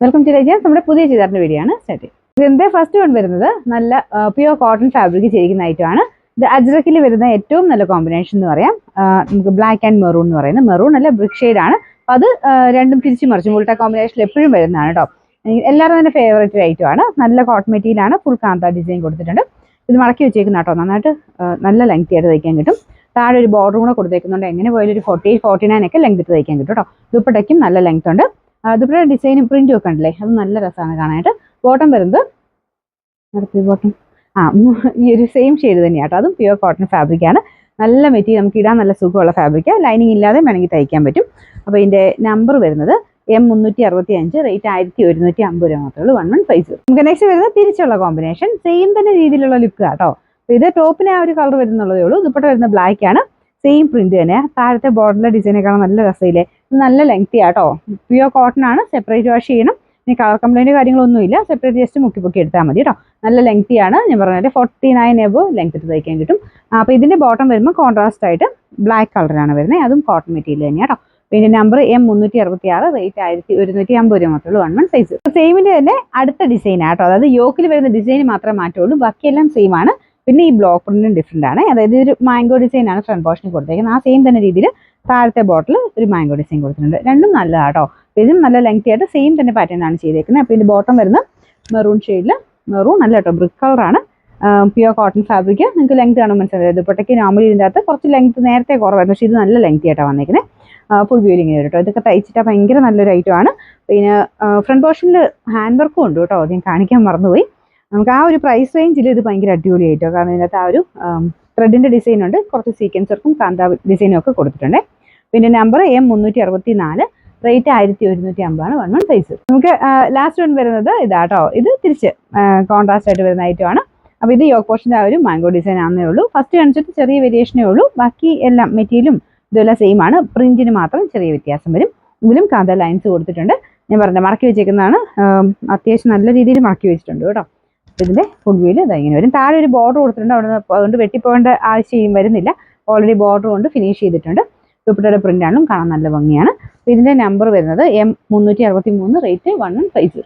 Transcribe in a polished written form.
Welcome to രജാസ്. നമ്മുടെ പുതിയ ചുരിദാറിന്റെ video ആണ് സ്റ്റാർട്ട്. ഇതിന്റെ ഫസ്റ്റ് വൺ വരുന്നത് നല്ല പ്യുവർ കോട്ടൺ ഫാബ്രിക് ചെയ്തിരിക്കുന്ന ഐറ്റമാണ്. ഇത് അജ്രക്കിൽ വരുന്ന ഏറ്റവും നല്ല കോമ്പിനേഷൻ എന്ന് പറയാം. നമുക്ക് ബ്ലാക്ക് ആൻഡ് മെറൂൺ എന്ന് പറയുന്നത്, മെറൂൺ അല്ല ബ്രിക്ക് ഷെയ്ഡ് ആണ്. അപ്പോൾ അത് രണ്ടും തിരിച്ചു മറിച്ച് ഉൾട്ട കോമ്പിനേഷനിൽ എപ്പോഴും വരുന്നതാണ് കേട്ടോ. എല്ലാവരും തന്നെ ഫേവറേറ്റ് ഐറ്റം ആണ്. നല്ല കോട്ടൺ മെറ്റീരിയൽ ആണ്. ഫുൾ കാന്ത ഡിസൈൻ കൊടുത്തിട്ടുണ്ട്. ഇത് മടക്കി വെച്ചേക്കുന്ന കേട്ടോ, നന്നായിട്ട് നല്ല ലെങ്ത് ആയിട്ട് തയ്ക്കാൻ കിട്ടും. താഴെ ഒരു ബോർഡർ കൂടെ കൊടുത്തേക്കുന്നുണ്ട്. എങ്ങനെ പോയാലും ഒരു 48-49 ഒക്കെ ലെങ്ത് ഇട്ട് തയ്ക്കാൻ കിട്ടും കേട്ടോ. ദുപ്പട്ടയ്ക്കും നല്ല ലെങ്ത് ഉണ്ട്. ദുപ്പട്ട ഡിസൈനും പ്രിന്റും ഒക്കെ ഉണ്ടല്ലേ, അത് നല്ല രസമാണ് കാണാനായിട്ട്. ബോട്ടം വരുന്നത് ബോട്ടം ഈ ഒരു സെയിം ഷെയ്ഡ് തന്നെയാണ് കേട്ടോ. അതും പ്യുവർ കോട്ടൺ ഫാബ്രിക് ആണ്. നല്ല മെറ്റീരിയൽ, നമുക്ക് ഇടാൻ നല്ല സുഖമുള്ള ഫാബ്രിക്. ലൈനിങ് ഇല്ലാതെ വേണമെങ്കിൽ തയ്ക്കാൻ പറ്റും. അപ്പോൾ ഇതിന്റെ നമ്പർ വരുന്നത് M365, റേറ്റ് 1150 രൂപ മാത്രമേ ഉള്ളൂ. 1150. നമുക്ക് നെക്സ്റ്റ് വരുന്നത് തിരിച്ചുള്ള കോമ്പിനേഷൻ, സെയിം തന്നെ രീതിയിലുള്ള ലുക്ക് കേട്ടോ. ഇത് ടോപ്പിന് ആ ഒരു കളർ വരുന്നുള്ളതേ ഉള്ളൂ. ദുപ്പട്ട വരുന്ന ബ്ലാക്ക് ആണ്. സെയിം പ്രിന്റ് തന്നെ. താഴത്തെ ബോർഡറിലെ ഡിസൈനെ കാണാൻ നല്ല രസമില്ലേ. നല്ല ലെങ്തി ആട്ടോ. പ്യുവർ കോട്ടൺ ആണ്. സെപ്പറേറ്റ് വാഷ് ചെയ്യണം. ഇനി കളർ കംപ്ലൈന്റ് കാര്യങ്ങളൊന്നുമില്ല. സെപ്പറേറ്റ് ജസ്റ്റ് മുക്കി എടുത്താൽ മതി കേട്ടോ. നല്ല ലെങ്തി ആണ്. ഞാൻ പറഞ്ഞാൽ 49 എബോ ലെങ്ത് ഇട്ട് തയ്ക്കാൻ കിട്ടും. അപ്പോൾ ഇതിന്റെ ബോട്ടം വരുമ്പോൾ കോൺട്രാസ്റ്റ് ആയിട്ട് ബ്ലാക്ക് കളറാണ് വരുന്നത്. അതും കോട്ടൺ മെറ്റീരിയൽ തന്നെയാണ് കേട്ടോ. പിന്നെ നമ്പർ M366, റേറ്റ് 1150 രൂപ മാത്രമേ ഉള്ളൂ. 1150. സെയിമിന്റെ തന്നെ അടുത്ത ഡിസൈൻ ആട്ടോ. അതായത് യോക്കിൽ വരുന്ന ഡിസൈൻ മാത്രമേ മാറ്റുള്ളൂ, ബാക്കിയെല്ലാം സെയിം ആണ്. പിന്നെ ഈ ബ്ലോക്ക് പ്രിന്റും ഡിഫറെന്റ് ആണ്. അതായത് ഒരു മാംഗോ ഡിസൈൻ ആണ് ഫ്രണ്ട് പോർഷനിൽ കൊടുത്തേക്കുന്നത്. ആ സെയിം തന്നെ രീതിയിൽ താഴത്തെ ബോട്ടിൽ ഒരു മാംഗോ ഡിസൈൻ കൊടുത്തിട്ടുണ്ട്. രണ്ടും നല്ലതാട്ടോ. ഇതും നല്ല ലെങ്തി ആയിട്ട് സെയിം തന്നെ പാറ്റേൺ ആണ് ചെയ്തേക്കുന്നത്. അപ്പോൾ ഇതിന്റെ ബോട്ടം വരുന്ന മെറൂൺ ഷെയ്ഡിൽ, മെറൂൺ അല്ല കേട്ടോ, ബ്രിക്ക് കളറാണ്. Pure cotton fabric. നിങ്ങൾക്ക് ലെങ്ത് കാണുമ്പോൾ മനസ്സിലായത്. ദുപ്പട്ടയ്ക്ക് നോർമലി ഇതിൻ്റെ അകത്ത് കുറച്ച് ലെങ്ത് നേരത്തെ കുറവായിരുന്നു, പക്ഷേ ഇത് നല്ല ലെങ്തി ആയിട്ടാണ് വന്നേക്കുന്നത്. ഫുൾ വ്യൂ ഇങ്ങനെ വരും കേട്ടോ. ഇതൊക്കെ തയ്ച്ചിട്ടാൽ ഭയങ്കര നല്ലൊരു ഐറ്റം ആണ്. പിന്നെ ഫ്രണ്ട് പോർഷനിൽ ഹാൻഡ് വർക്കും ഉണ്ട് കേട്ടോ. ഞാൻ കാണിക്കാൻ മറന്നുപോയി. നമുക്ക് ആ ഒരു പ്രൈസ് റേഞ്ചിൽ ഇത് ഭയങ്കര അടിപൊളിയായിട്ടോ. കാരണം ഇതിനകത്ത് ആ ഒരു ത്രെഡിന്റെ ഡിസൈൻ ഉണ്ട്, കുറച്ച് സീക്വൻസ് വർക്കും കാന്ത ഡിസൈനും ഒക്കെ കൊടുത്തിട്ടുണ്ട്. പിന്നെ നമ്പർ M364, റേറ്റ് 1150 ആണ്. 1150. നമുക്ക് ലാസ്റ്റ് വൺ വരുന്നത് ഇതാട്ടോ. ഇത് തിരിച്ച് കോൺട്രാസ്റ്റ് ആയിട്ട് വരുന്ന ഐറ്റം ആണ്. അപ്പോൾ ഇത് യോക്ക് പോർഷൻ്റെ ആ ഒരു മാംഗോ ഡിസൈൻ ആണെന്നേ ഉള്ളൂ. ഫസ്റ്റ് കാണിച്ചിട്ട് ചെറിയ വേരിയേഷനേ ഉള്ളൂ. ബാക്കി എല്ലാം മെറ്റീരിയലും ഇതെല്ലാം സെയിം ആണ്. പ്രിന്റിന് മാത്രം ചെറിയ വ്യത്യാസം വരും. ഇതിലും കാന്ത ലൈൻസ് കൊടുത്തിട്ടുണ്ട്. ഞാൻ പറഞ്ഞ മടക്കി വെച്ചേക്കുന്നതാണ്. അത്യാവശ്യം നല്ല രീതിയിൽ മടക്കി വെച്ചിട്ടുണ്ട് കേട്ടോ. ഇതിന്റെ ഫുൾ വ്യൂല് ഇങ്ങനെ വരും. താഴെ ഒരു ബോർഡർ കൊടുത്തിട്ടുണ്ട്. അതുകൊണ്ട് വെട്ടിപ്പോകേണ്ട ആവശ്യം വരുന്നില്ല. ഓൾറെഡി ബോർഡർ കൊണ്ട് ഫിനിഷ് ചെയ്തിട്ടുണ്ട്. ദുപ്പട്ടയുടെ പ്രിന്റ് ആണെങ്കിലും കാണാൻ നല്ല ഭംഗിയാണ്. ഇതിന്റെ നമ്പർ വരുന്നത് M363, റേറ്റ് 1150.